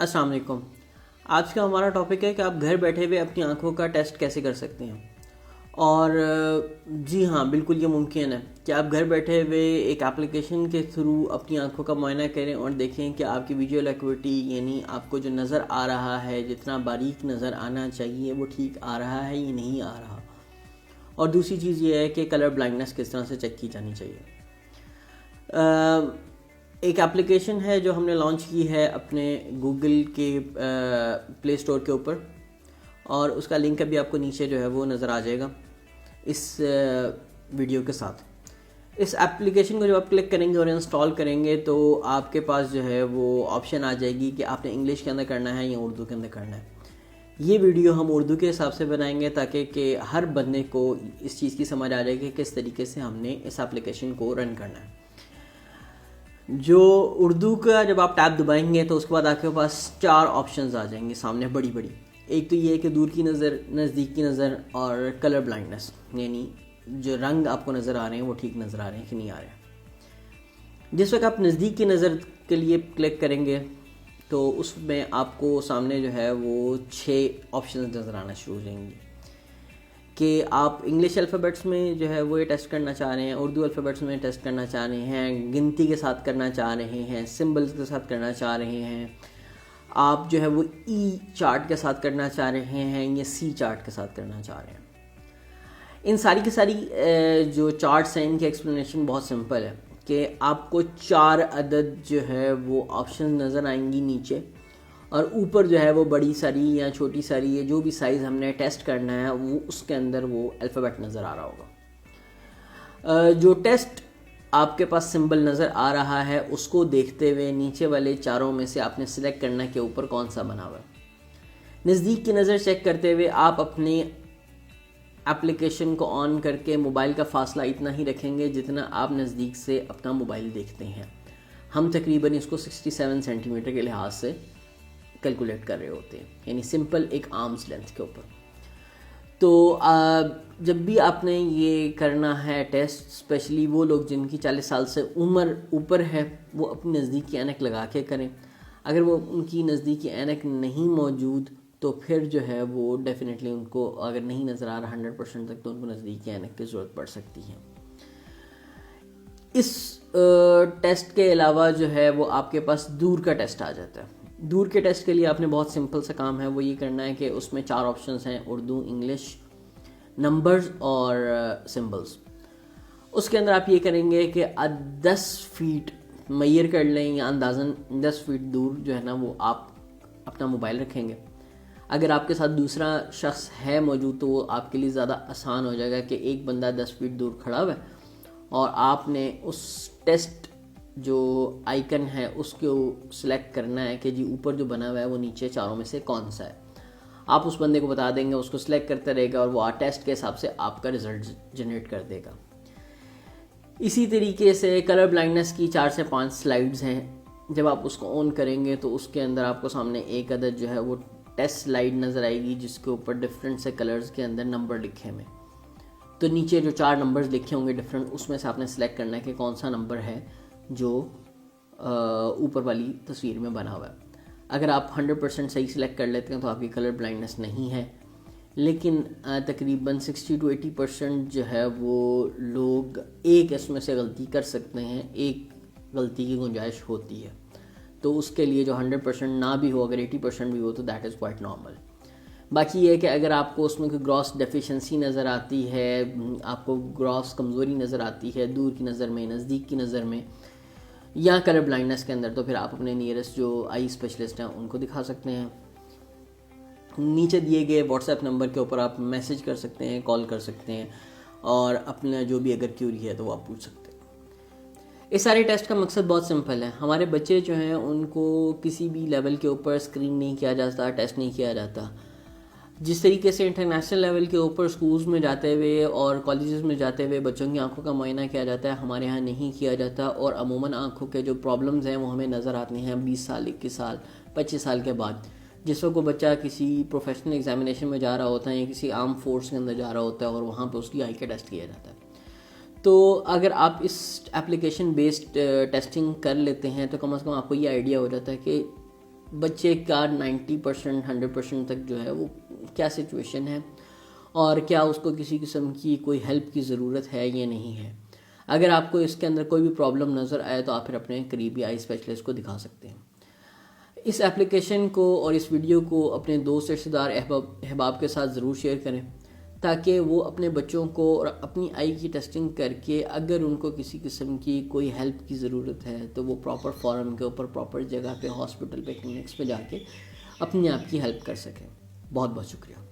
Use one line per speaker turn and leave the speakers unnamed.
السلام علیکم. آج کا ہمارا ٹاپک ہے کہ آپ گھر بیٹھے ہوئے اپنی آنکھوں کا ٹیسٹ کیسے کر سکتے ہیں. اور جی ہاں، بالکل یہ ممکن ہے کہ آپ گھر بیٹھے ہوئے ایک اپلیکیشن کے تھرو اپنی آنکھوں کا معائنہ کریں اور دیکھیں کہ آپ کی ویژول ایکوٹی، یعنی آپ کو جو نظر آ رہا ہے، جتنا باریک نظر آنا چاہیے وہ ٹھیک آ رہا ہے یا نہیں آ رہا. اور دوسری چیز یہ ہے کہ کلر بلائنڈنس کس طرح سے چیک کی جانی چاہیے. ایک اپلیکیشن ہے جو ہم نے لانچ کی ہے اپنے گوگل کے پلے اسٹور کے اوپر، اور اس کا لنک ابھی آپ کو نیچے جو ہے وہ نظر آ جائے گا اس ویڈیو کے ساتھ. اس اپلیکیشن کو جب آپ کلک کریں گے اور انسٹال کریں گے تو آپ کے پاس جو ہے وہ آپشن آ جائے گی کہ آپ نے انگلش کے اندر کرنا ہے یا اردو کے اندر کرنا ہے. یہ ویڈیو ہم اردو کے حساب سے بنائیں گے تاکہ کہ ہر بندے کو اس چیز کی سمجھ آ جائے کہ کس طریقے سے ہم نے اس اپلیکیشن کو رن کرنا ہے. جو اردو کا جب آپ ٹیب دبائیں گے تو اس کے بعد آپ کے پاس 4 آپشنز آ جائیں گے سامنے بڑی بڑی. ایک تو یہ ہے کہ دور کی نظر، نزدیک کی نظر اور کلر بلائنڈنس، یعنی جو رنگ آپ کو نظر آ رہے ہیں وہ ٹھیک نظر آ رہے ہیں کہ نہیں آ رہے ہیں. جس وقت آپ نزدیک کی نظر کے لیے کلک کریں گے تو اس میں آپ کو سامنے جو ہے وہ 6 آپشنز نظر آنا شروع ہو جائیں گی کہ آپ انگلش الفابیٹس میں جو ہے وہ یہ ٹیسٹ کرنا چاہ رہے ہیں، اردو الفابیٹس میں ٹیسٹ کرنا چاہ رہے ہیں، گنتی کے ساتھ کرنا چاہ رہے ہیں، سمبلز کے ساتھ کرنا چاہ رہے ہیں، آپ جو ہے وہ ای چارٹ کے ساتھ کرنا چاہ رہے ہیں یا سی چارٹ کے ساتھ کرنا چاہ رہے ہیں. ان ساری کی ساری جو چارٹس ہیں ان کی ایکسپلینیشن بہت سمپل ہے کہ آپ کو 4 عدد جو ہے وہ آپشن نظر آئیں گی نیچے، اور اوپر جو ہے وہ بڑی ساری یا چھوٹی ساری یا جو بھی سائز ہم نے ٹیسٹ کرنا ہے وہ اس کے اندر وہ الفابیٹ نظر آ رہا ہوگا. جو ٹیسٹ آپ کے پاس سمبل نظر آ رہا ہے اس کو دیکھتے ہوئے نیچے والے 4 میں سے آپ نے سلیکٹ کرنا ہے کہ اوپر کون سا بنا ہوا ہے. نزدیک کی نظر چیک کرتے ہوئے آپ اپنے اپلیکیشن کو آن کر کے موبائل کا فاصلہ اتنا ہی رکھیں گے جتنا آپ نزدیک سے اپنا موبائل دیکھتے ہیں. ہم تقریباً اس کو 67 سینٹی میٹر کے لحاظ سے کیلکولیٹ کر رہے ہوتے ہیں، یعنی سمپل ایک آرمز لینتھ کے اوپر. تو جب بھی آپ نے یہ کرنا ہے ٹیسٹ، اسپیشلی وہ لوگ جن کی 40 سال سے عمر اوپر ہے وہ اپنی نزدیکی اینک لگا کے کریں. اگر وہ ان کی نزدیکی اینک نہیں موجود تو پھر جو ہے وہ ڈیفینیٹلی ان کو اگر نہیں نظر آ رہا 100% تک تو ان کو نزدیکی اینک کی ضرورت پڑ سکتی ہے. اس ٹیسٹ کے علاوہ جو ہے وہ آپ کے پاس دور کا ٹیسٹ آ جاتا ہے. دور کے ٹیسٹ کے لیے آپ نے بہت سمپل سا کام ہے وہ یہ کرنا ہے کہ اس میں 4 آپشنز ہیں، اردو، انگلش، نمبرز اور سمبلز. اس کے اندر آپ یہ کریں گے کہ 10 فیٹ میئر کر لیں یا اندازاً 10 فیٹ دور جو ہے نا وہ آپ اپنا موبائل رکھیں گے. اگر آپ کے ساتھ دوسرا شخص ہے موجود تو وہ آپ کے لیے زیادہ آسان ہو جائے گا کہ ایک بندہ 10 فیٹ دور کھڑا ہوا ہے اور آپ نے اس ٹیسٹ جو آئیکن ہے اس کو سلیکٹ کرنا ہے کہ جی اوپر جو بنا ہوا ہے وہ نیچے 4 میں سے کون سا ہے. آپ اس بندے کو بتا دیں گے، اس کو سلیکٹ کرتا رہے گا اور وہ ٹیسٹ کے حساب سے آپ کا رزلٹ جنریٹ کر دے گا. اسی طریقے سے کلر بلائنڈنس کی 4 سے 5 سلائیڈز ہیں. جب آپ اس کو آن کریں گے تو اس کے اندر آپ کو سامنے ایک عدد جو ہے وہ ٹیسٹ سلائیڈ نظر آئے گی جس کے اوپر ڈفرینٹ سے کلرز کے اندر نمبر لکھے ہوئے. تو نیچے جو 4 نمبرز لکھے ہوں گے ڈفرینٹ، اس میں سے آپ نے سلیکٹ کرنا ہے کہ کون سا نمبر ہے جو اوپر والی تصویر میں بنا ہوا ہے. اگر آپ 100% صحیح سلیکٹ کر لیتے ہیں تو آپ کی کلر بلائنڈنس نہیں ہے، لیکن تقریباً 60 to 80% جو ہے وہ لوگ ایک اس میں سے غلطی کر سکتے ہیں، ایک غلطی کی گنجائش ہوتی ہے. تو اس کے لیے جو 100% نہ بھی ہو، اگر 80% بھی ہو تو دیٹ از کوائٹ نارمل. باقی یہ ہے کہ اگر آپ کو اس میں کوئی گراس ڈیفیشنسی نظر آتی ہے، آپ کو گراس کمزوری نظر آتی ہے دور کی نظر میں، نزدیک کی نظر میں یا کلر بلائنڈنس کے اندر، تو پھر آپ اپنے نیئرسٹ جو آئی اسپیشلسٹ ہیں ان کو دکھا سکتے ہیں. نیچے دیے گئے واٹس ایپ نمبر کے اوپر آپ میسج کر سکتے ہیں، کال کر سکتے ہیں اور اپنا جو بھی اگر کیوری ہے تو وہ آپ پوچھ سکتے ہیں. اس سارے ٹیسٹ کا مقصد بہت سمپل ہے. ہمارے بچے جو ہیں ان کو کسی بھی لیول کے اوپر اسکرین نہیں کیا جاتا، ٹیسٹ نہیں کیا جاتا. جس طریقے سے انٹرنیشنل لیول کے اوپر سکولز میں جاتے ہوئے اور کالجز میں جاتے ہوئے بچوں کی آنکھوں کا معائنہ کیا جاتا ہے، ہمارے ہاں نہیں کیا جاتا. اور عموماً آنکھوں کے جو پرابلمز ہیں وہ ہمیں نظر آتے ہیں 20 سال، 21 سال، 25 سال کے بعد. جس وقت وہ بچہ کسی پروفیشنل ایگزامینیشن میں جا رہا ہوتا ہے یا کسی عام فورس کے اندر جا رہا ہوتا ہے اور وہاں پہ اس کی آئی کا ٹیسٹ کیا جاتا ہے. تو اگر آپ اس اپلیکیشن بیسڈ ٹیسٹنگ کر لیتے ہیں تو کم از کم آپ کو یہ آئیڈیا ہو جاتا ہے کہ بچے کا 90% 100% تک جو ہے وہ کیا سچویشن ہے اور کیا اس کو کسی قسم کی کوئی ہیلپ کی ضرورت ہے یا نہیں ہے. اگر آپ کو اس کے اندر کوئی بھی پرابلم نظر آئے تو آپ پھر اپنے قریبی آئی اسپیشلسٹ کو دکھا سکتے ہیں. اس ایپلیکیشن کو اور اس ویڈیو کو اپنے دوست رشتہ دار احباب کے ساتھ ضرور شیئر کریں تاکہ وہ اپنے بچوں کو اور اپنی آئی کی ٹیسٹنگ کر کے اگر ان کو کسی قسم کی کوئی ہیلپ کی ضرورت ہے تو وہ پراپر فورم کے اوپر پراپر جگہ پہ ہاسپٹل پہ کلینکس پہ جا کے اپنے آپ کی ہیلپ کر سکیں. بہت بہت شکریہ.